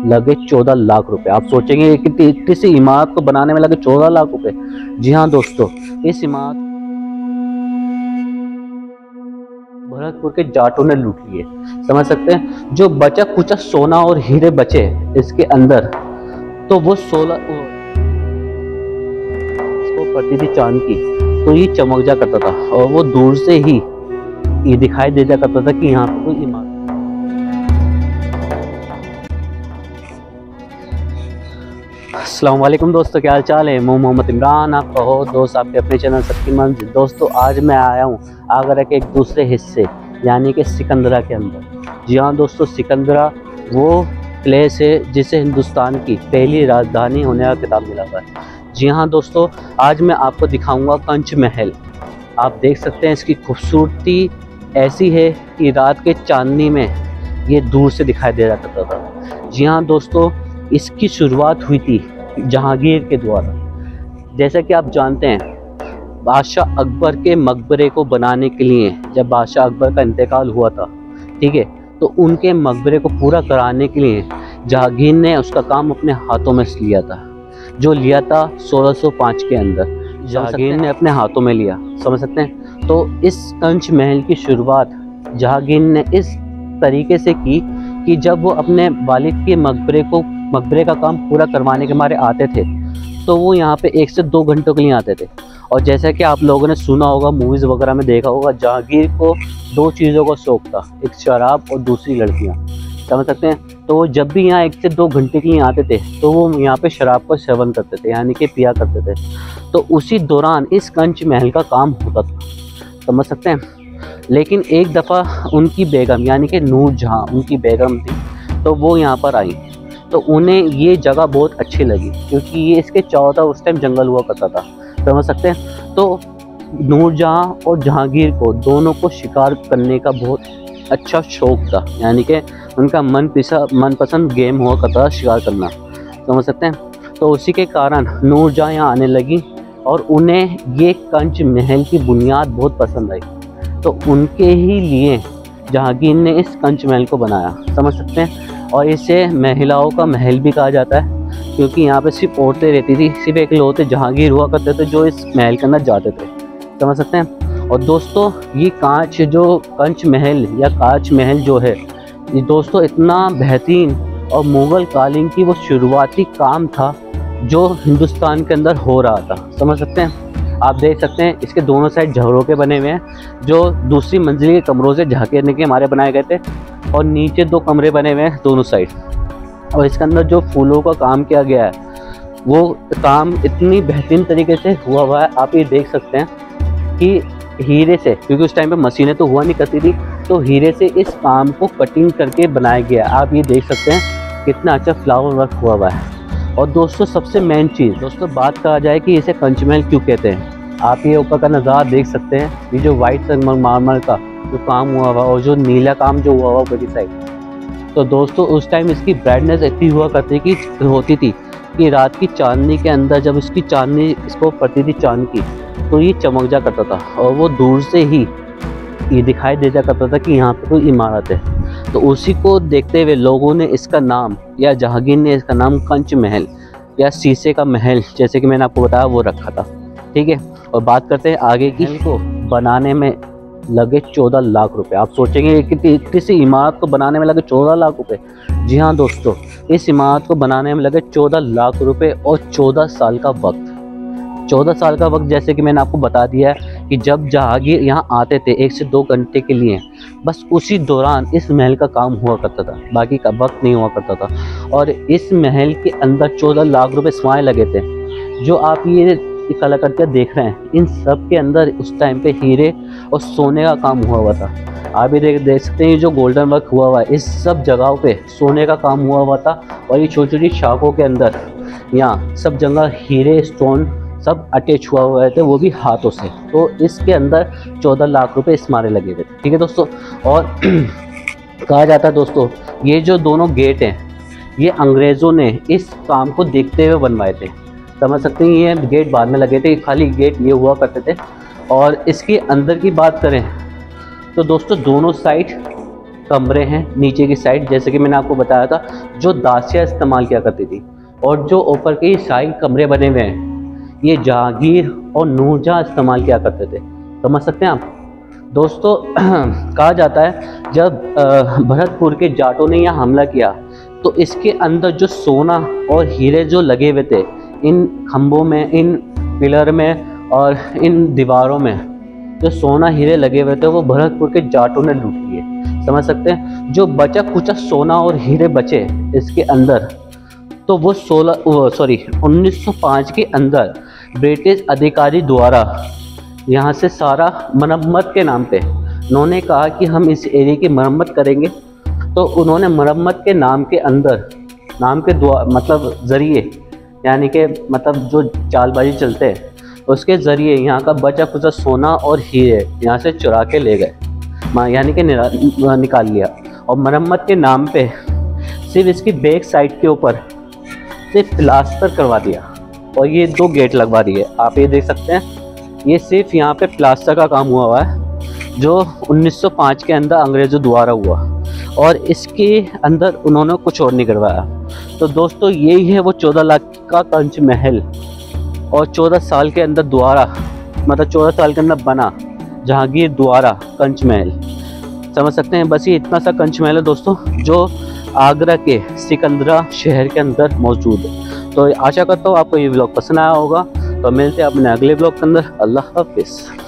लगे 14 लाख रुपए। आप सोचेंगे कि किसी इमारत को बनाने में लगे 14 लाख रुपए। जी हाँ दोस्तों, इस इमारत भरतपुर के जाटों ने लूट लिए, समझ सकते हैं। जो बचा कुछ सोना और हीरे बचे इसके अंदर, तो वो 16 इसको पड़ती थी चांद की, तो ये चमक जा करता था और वो दूर से ही ये दिखाई दे जा करता था कि यहाँ पे कोई इमारत। अस्सलाम वालेकुम दोस्तों, क्या हाल चाल है। मैं मोहम्मद इमरान, आपका हो दोस्त, आपके अपने चैनल सबकी मंजिल। दोस्तों आज मैं आया हूँ आगरा के एक दूसरे हिस्से यानी कि सिकंदरा के अंदर। जी हाँ दोस्तों, सिकंदरा वो प्लेस है जिसे हिंदुस्तान की पहली राजधानी होने का खिताब मिला हुआ है। जी हाँ दोस्तों, आज मैं आपको दिखाऊंगा कंच महल। आप देख सकते हैं इसकी खूबसूरती ऐसी है कि रात के चांदनी में ये दूर से दिखाई दे रहा करता था। जी हाँ दोस्तों, इसकी शुरुआत हुई थी जहांगीर के द्वारा। जैसा कि आप जानते हैं, बादशाह अकबर के मकबरे को बनाने के लिए जब बादशाह अकबर का इंतकाल हुआ था, ठीक है, तो उनके मकबरे को पूरा कराने के लिए जहांगीर ने उसका काम अपने हाथों में लिया था। जो लिया था 1605 के अंदर जहांगीर ने अपने हाथों में लिया, समझ सकते हैं। तो इस कंच महल की शुरुआत जहांगीर ने इस तरीके से की कि जब वो अपने वालिद के मकबरे का काम पूरा करवाने के मारे आते थे, तो वो यहाँ पे 1 से 2 घंटों के लिए आते थे। और जैसा कि आप लोगों ने सुना होगा, मूवीज़ वगैरह में देखा होगा, जहांगीर को 2 चीज़ों का शौक था, एक शराब और दूसरी लड़कियाँ, समझ सकते हैं। तो वो जब भी यहाँ 1 से 2 घंटे के लिए आते थे तो वो यहाँ पे शराब का सेवन करते थे, यानी कि पिया करते थे। तो उसी दौरान इस कंच महल का काम होता था, समझ सकते हैं। लेकिन एक दफ़ा उनकी बेगम यानी कि नूर जहाँ उनकी बेगम थी, तो वो यहाँ पर आई, तो उन्हें ये जगह बहुत अच्छी लगी क्योंकि ये इसके चारों तरफ उस टाइम जंगल हुआ करता था, समझ सकते हैं। तो नूर जहाँ और जहांगीर को दोनों को शिकार करने का बहुत अच्छा शौक़ था, यानी कि उनका मनपसंद गेम हुआ करता था शिकार करना, समझ सकते हैं। तो उसी के कारण नूर जहाँ यहाँ आने लगी और उन्हें ये कंच महल की बुनियाद बहुत पसंद आई, तो उनके ही लिए जहांगीर ने इस कंच महल को बनाया, समझ सकते हैं। और इसे महिलाओं का महल भी कहा जाता है क्योंकि यहाँ पे सिर्फ औरतें रहती थी, सिर्फ एकलौते जहांगीर हुआ करते थे जो इस महल के अंदर जाते थे, समझ सकते हैं। और दोस्तों ये कंच महल या कांच महल जो है, ये दोस्तों इतना बेहतरीन और मुग़ल कालीन की वो शुरुआती काम था जो हिंदुस्तान के अंदर हो रहा था, समझ सकते हैं। आप देख सकते हैं इसके दोनों साइड झरोके बने हुए हैं जो दूसरी मंजिल के कमरों से झांकने के हमारे बनाए गए थे, और नीचे 2 कमरे बने हुए हैं दोनों साइड। और इसके अंदर जो फूलों का काम किया गया है वो काम इतनी बेहतरीन तरीके से हुआ है। आप ये देख सकते हैं कि हीरे से, क्योंकि उस टाइम पे मशीनें तो हुआ नहीं करती थी, तो हीरे से इस काम को कटिंग करके बनाया गया। आप ये देख सकते हैं कितना अच्छा फ्लावर वर्क हुआ है। और दोस्तों सबसे मेन चीज़, दोस्तों बात कहा जाए कि इसे कंच महल क्यों कहते हैं, आप ये ऊपर का नज़ारा देख सकते हैं। ये जो वाइट संगमरमर का जो काम हुआ हुआ और जो नीला काम जो हुआ हुआ बड़ी साइड, तो दोस्तों उस टाइम इसकी ब्राइटनेस इतनी हुआ करती होती थी कि रात की चांदनी के अंदर जब इसकी चांदनी इसको पड़ती थी चांद की, तो ये चमक जा करता था और वो दूर से ही ये दिखाई दे जा करता था कि यहाँ पर कोई इमारत है। तो उसी को देखते हुए लोगों ने इसका नाम, या जहांगीर ने इसका नाम कंच महल या शीशे का महल, जैसे कि मैंने आपको बताया, वो रखा था, ठीक है। और बात करते हैं आगे की। को बनाने में लगे 14 लाख रुपए। आप सोचेंगे कि किसी इमारत को बनाने में लगे 14 लाख रुपए। जी हाँ दोस्तों, इस इमारत को बनाने में लगे 14 लाख रुपए और 14 साल का वक्त। 14 साल का वक्त, जैसे कि मैंने आपको बता दिया है कि जब जहांगीर यहाँ आते थे 1 से 2 घंटे के लिए, बस उसी दौरान इस महल का काम हुआ करता था, बाकी का वक्त नहीं हुआ करता था। और इस महल के अंदर 14 लाख रुपए समाये लगे थे। जो आप ये कलाकृतियाँ देख रहे हैं, इन सब के अंदर उस टाइम पे हीरे और सोने का काम हुआ था। आप ये देख सकते हैं, जो गोल्डन वर्क हुआ है, इस सब जगहों पे सोने का काम हुआ था। और ये छोटी छोटी शाखों के अंदर यहाँ सब जगह हीरे स्टोन सब अटैच हुए थे, वो भी हाथों से। तो इसके अंदर 14 लाख रुपए इस मारे लगे थे, ठीक है दोस्तों। और कहा जाता है दोस्तों, ये जो दोनों गेट हैं, ये अंग्रेज़ों ने इस काम को देखते हुए बनवाए थे, समझ सकते हैं। ये गेट बाद में लगे थे, खाली गेट ये हुआ करते थे। और इसके अंदर की बात करें तो दोस्तों दोनों साइड कमरे हैं नीचे की साइड, जैसे कि मैंने आपको बताया था, जो दासियाँ इस्तेमाल किया करती थी। और जो ऊपर के साइड कमरे बने हुए हैं, ये जहांगीर और नूरजहां इस्तेमाल किया करते थे। समझ सकते हैं आप दोस्तों। कहा जाता है जब भरतपुर के जाटों ने यहाँ हमला किया तो इसके अंदर जो सोना और हीरे जो लगे हुए थे इन खंभों में, इन पिलर में और इन दीवारों में, जो सोना हीरे लगे हुए थे वो भरतपुर के जाटों ने लूट लिए। समझ सकते हैं। जो बचा कुचा सोना और हीरे बचे इसके अंदर, तो वो 1905 के अंदर ब्रिटिश अधिकारी द्वारा यहाँ से सारा मरम्मत के नाम पे, उन्होंने कहा कि हम इस एरिया की मरम्मत करेंगे। तो उन्होंने मरम्मत के नाम के अंदर, नाम के मतलब ज़रिए, यानी कि मतलब जो चालबाजी चलते हैं उसके ज़रिए यहाँ का बचा कुचा सोना और हीरे यहाँ से चुरा के ले गए, यानी कि निकाल लिया। और मरम्मत के नाम पे सिर्फ इसकी बैक साइड के ऊपर सिर्फ प्लास्टर करवा दिया और ये 2 गेट लगवा दिए। आप ये देख सकते हैं, ये सिर्फ यहाँ पे प्लास्टर का काम हुआ है जो 1905 के अंदर अंग्रेज़ों द्वारा हुआ, और इसके अंदर उन्होंने कुछ और नहीं करवाया। तो दोस्तों यही है वो 14 लाख का कंच महल, और 14 साल के अंदर द्वारा, मतलब 14 साल के अंदर बना जहांगीर द्वारा कंच महल। समझ सकते हैं। बस ये इतना सा कंच महल है दोस्तों जो आगरा के सिकंदरा शहर के अंदर मौजूद है। तो आशा करता हूँ आपको ये व्लॉग पसंद आया होगा। तो मिलते हैं अपने अगले व्लॉग के अंदर। अल्लाह हाफिज़।